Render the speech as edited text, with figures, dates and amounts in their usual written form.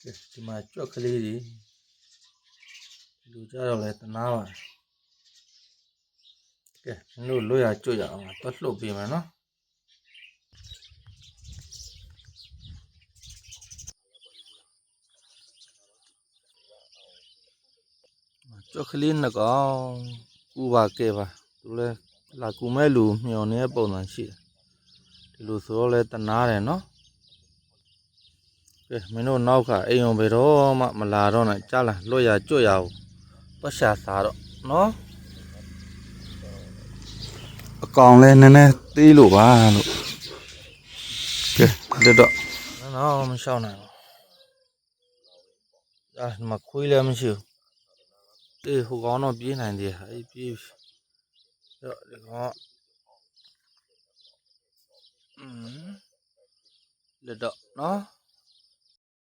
ဒီမှာကြွက်ကလေးတွေလူကြတော့လဲတနာပါကဲမင်းတို့လွတ်ရကြွရအောင်တော့လှုပ်ပေးမယ်နော်ကြွက်ကလေးနှစ်ကောင်ကူပါကဲပါသူလဲလာကူမဲ့လူမျောနေတဲ့ပုံစံရှိတယ်ဒီလိုဆိုတော့လဲတနာတယ်နော်ကဲမင်းတို့နောက်ကအိမ်အောင်ဘယ်တော့မှမလာတော့နဲ့ကြားလားလွတ်ရကြွရအောင်ပတ်ရှာစားတော့နော်အကောင်လဲနည်းနည်းသေးလို့ပါလို့ကဲလက်တော့နော်မရှောင်းနိုင်ဘူးမခွေးလည်းမရှိဘူးတေးဟိုကောင်တော့ပြေးနိုင်သေးတယ်အေးပြေးတော့ဒီကောင်လက်တော့နော်